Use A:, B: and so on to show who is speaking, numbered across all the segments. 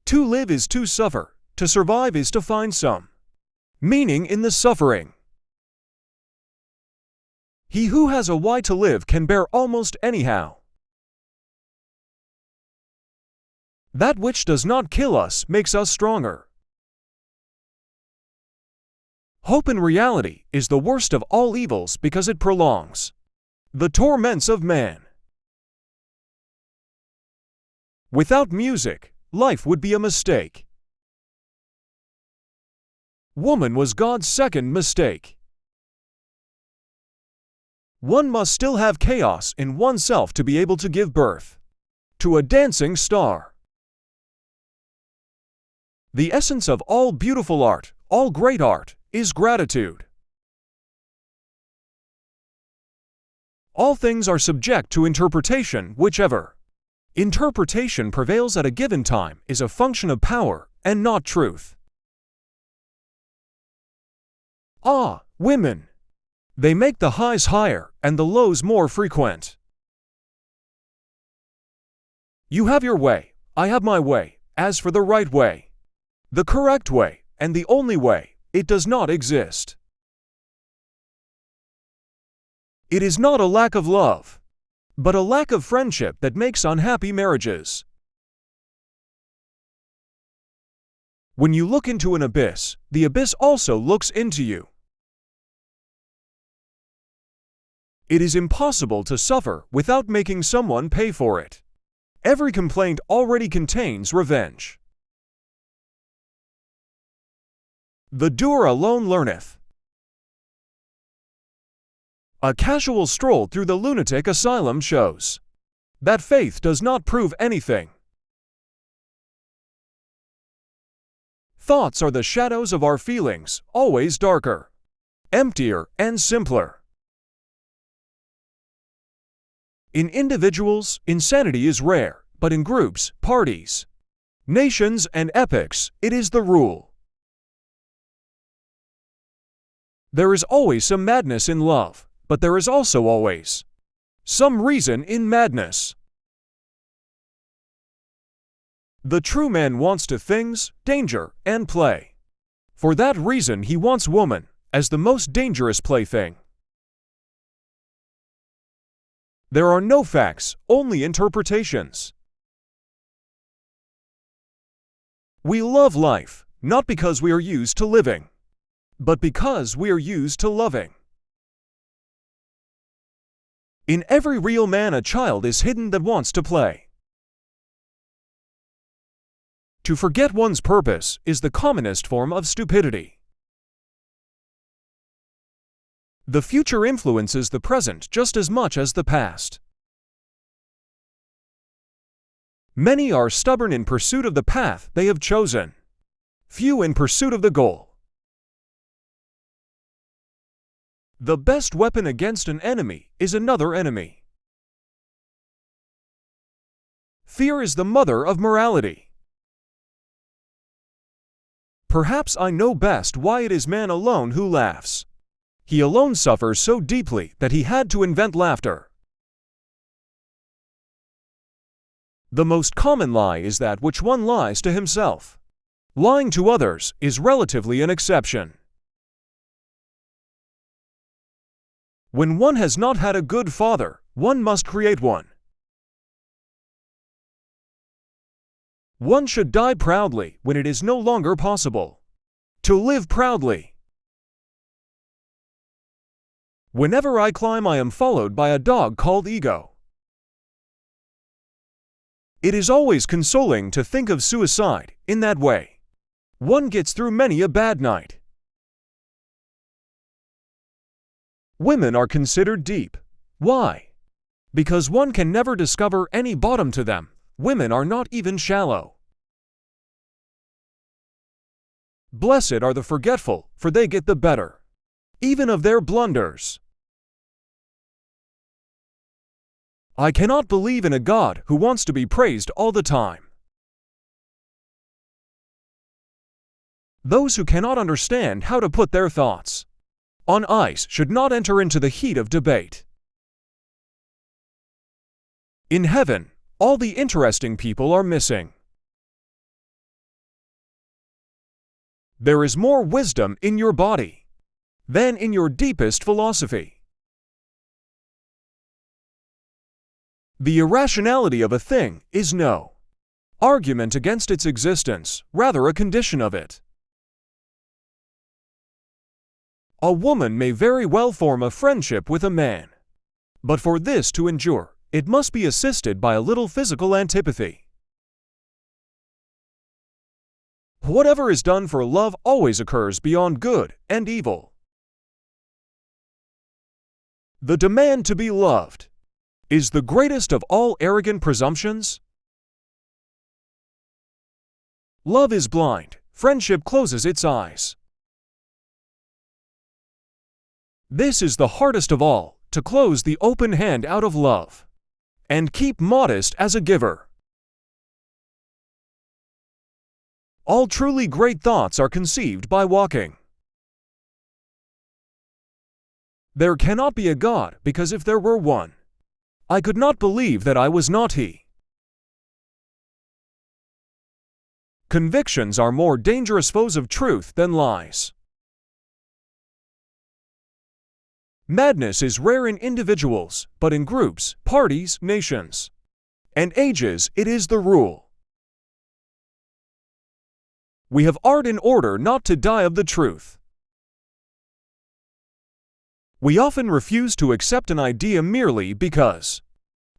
A: To live is to suffer, to survive is to find some meaning in the suffering. He who has a why to live can bear almost anyhow. That which does not kill us makes us stronger. Hope in reality is the worst of all evils because it prolongs the torments of man. Without music, life would be a mistake. Woman was God's second mistake. One must still have chaos in oneself to be able to give birth to a dancing star. The essence of all beautiful art, all great art, is gratitude. All things are subject to interpretation, whichever interpretation prevails at a given time is a function of power and not truth. Ah, women! They make the highs higher and the lows more frequent. You have your way, I have my way. As for the right way, the correct way, and the only way, it does not exist. It is not a lack of love, but a lack of friendship that makes unhappy marriages. When you look into an abyss, the abyss also looks into you. It is impossible to suffer without making someone pay for it. Every complaint already contains revenge. The doer alone learneth. A casual stroll through the lunatic asylum shows that faith does not prove anything. Thoughts are the shadows of our feelings, always darker, emptier, and simpler. In individuals, insanity is rare, but in groups, parties, nations, and epochs, it is the rule. There is always some madness in love, but there is also always some reason in madness. The true man wants to things, danger, and play. For that reason he wants woman, as the most dangerous plaything. There are no facts, only interpretations. We love life, not because we are used to living, but because we are used to loving. In every real man a child is hidden that wants to play. To forget one's purpose is the commonest form of stupidity. The future influences the present just as much as the past. Many are stubborn in pursuit of the path they have chosen, few in pursuit of the goal. The best weapon against an enemy is another enemy. Fear is the mother of morality. Perhaps I know best why it is man alone who laughs. He alone suffers so deeply that he had to invent laughter. The most common lie is that which one lies to himself. Lying to others is relatively an exception. When one has not had a good father, one must create one. One should die proudly when it is no longer possible to live proudly. Whenever I climb, I am followed by a dog called ego. It is always consoling to think of suicide in that way. One gets through many a bad night. Women are considered deep. Why? Because one can never discover any bottom to them. Women are not even shallow. Blessed are the forgetful, for they get the better, even of their blunders. I cannot believe in a God who wants to be praised all the time. Those who cannot understand how to put their thoughts on ice should not enter into the heat of debate. In heaven, all the interesting people are missing. There is more wisdom in your body than in your deepest philosophy. The irrationality of a thing is no argument against its existence, rather a condition of it. A woman may very well form a friendship with a man, but for this to endure, it must be assisted by a little physical antipathy. Whatever is done for love always occurs beyond good and evil. The demand to be loved is the greatest of all arrogant presumptions. Love is blind, friendship closes its eyes. This is the hardest of all, to close the open hand out of love, and keep modest as a giver. All truly great thoughts are conceived by walking. There cannot be a God, because if there were one, I could not believe that I was not He. Convictions are more dangerous foes of truth than lies. Madness is rare in individuals, but in groups, parties, nations, and ages it is the rule. We have art in order not to die of the truth. We often refuse to accept an idea merely because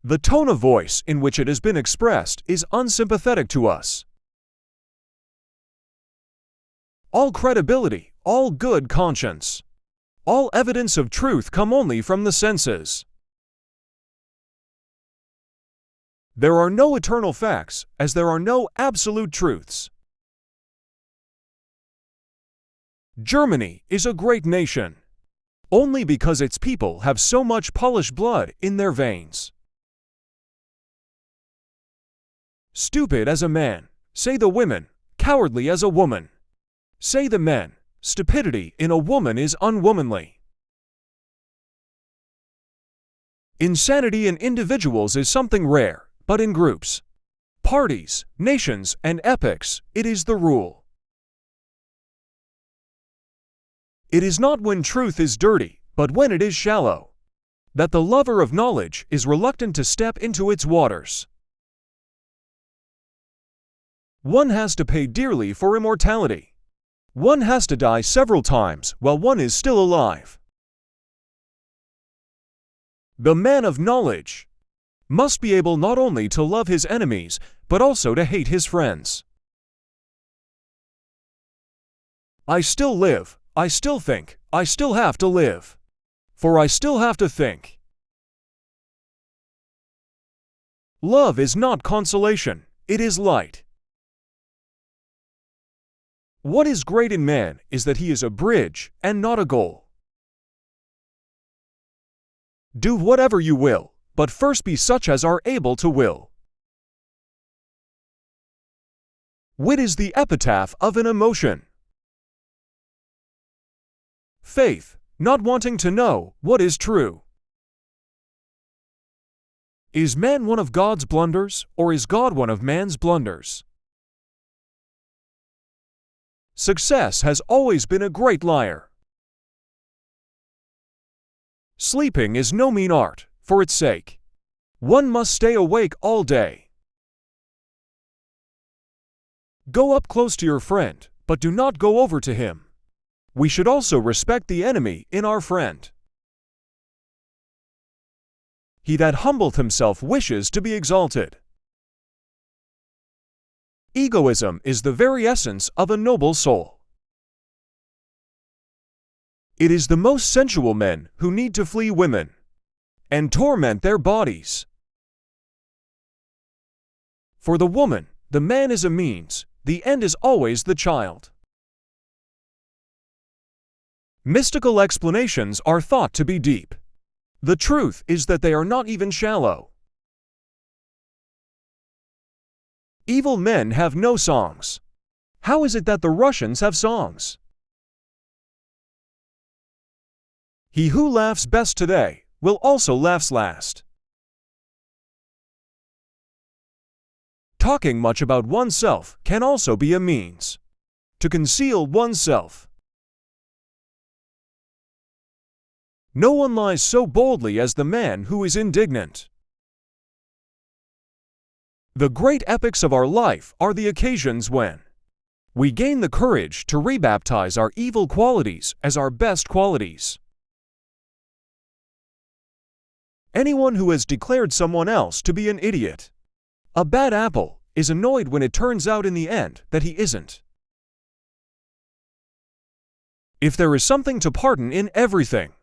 A: the tone of voice in which it has been expressed is unsympathetic to us. All credibility, all good conscience, all evidence of truth come only from the senses. There are no eternal facts, as there are no absolute truths. Germany is a great nation only because its people have so much Polish blood in their veins. Stupid as a man, say the women, cowardly as a woman, say the men. Stupidity in a woman is unwomanly. Insanity in individuals is something rare, but in groups, parties, nations, and epochs, it is the rule. It is not when truth is dirty, but when it is shallow, that the lover of knowledge is reluctant to step into its waters. One has to pay dearly for immortality. One has to die several times while one is still alive. The man of knowledge must be able not only to love his enemies, but also to hate his friends. I still live, I still think, I still have to live, for I still have to think. Love is not consolation, it is light. What is great in man is that he is a bridge and not a goal. Do whatever you will, but first be such as are able to will. Wit is the epitaph of an emotion. Faith, not wanting to know what is true. Is man one of God's blunders, or is God one of man's blunders? Success has always been a great liar. Sleeping is no mean art, for its sake. One must stay awake all day. Go up close to your friend, but do not go over to him. We should also respect the enemy in our friend. He that humbleth himself wishes to be exalted. Egoism is the very essence of a noble soul. It is the most sensual men who need to flee women and torment their bodies. For the woman, the man is a means, the end is always the child. Mystical explanations are thought to be deep. The truth is that they are not even shallow. Evil men have no songs. How is it that the Russians have songs? He who laughs best today will also laugh last. Talking much about oneself can also be a means. to conceal oneself. No one lies so boldly as the man who is indignant. The great epics of our life are the occasions when we gain the courage to rebaptize our evil qualities as our best qualities. Anyone who has declared someone else to be an idiot, a bad apple, is annoyed when it turns out in the end that he isn't. If there is something to pardon in everything,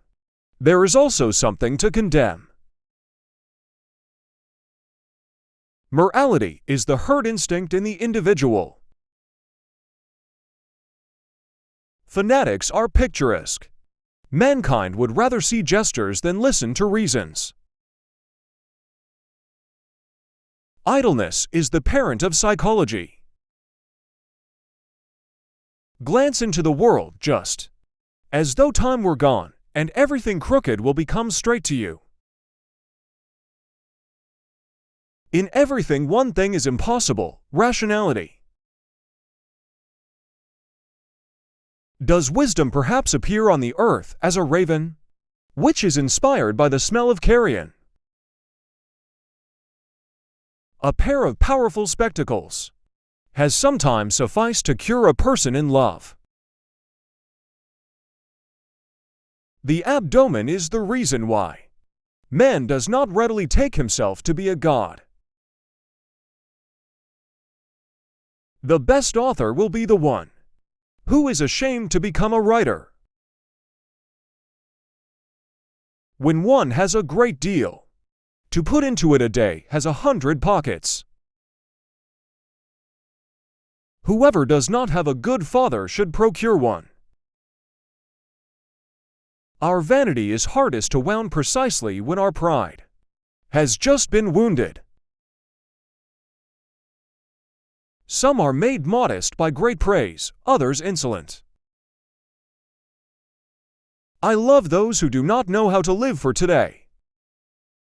A: there is also something to condemn. Morality is the herd instinct in the individual. Fanatics are picturesque. Mankind would rather see gestures than listen to reasons. Idleness is the parent of psychology. Glance into the world just as though time were gone, and everything crooked will become straight to you. In everything one thing is impossible: rationality. Does wisdom perhaps appear on the earth as a raven, which is inspired by the smell of carrion? A pair of powerful spectacles has sometimes sufficed to cure a person in love. The abdomen is the reason why man does not readily take himself to be a god. The best author will be the one who is ashamed to become a writer. When one has a great deal to put into it, a day has 100 pockets. Whoever does not have a good father should procure one. Our vanity is hardest to wound precisely when our pride has just been wounded. Some are made modest by great praise, others insolent. I love those who do not know how to live for today.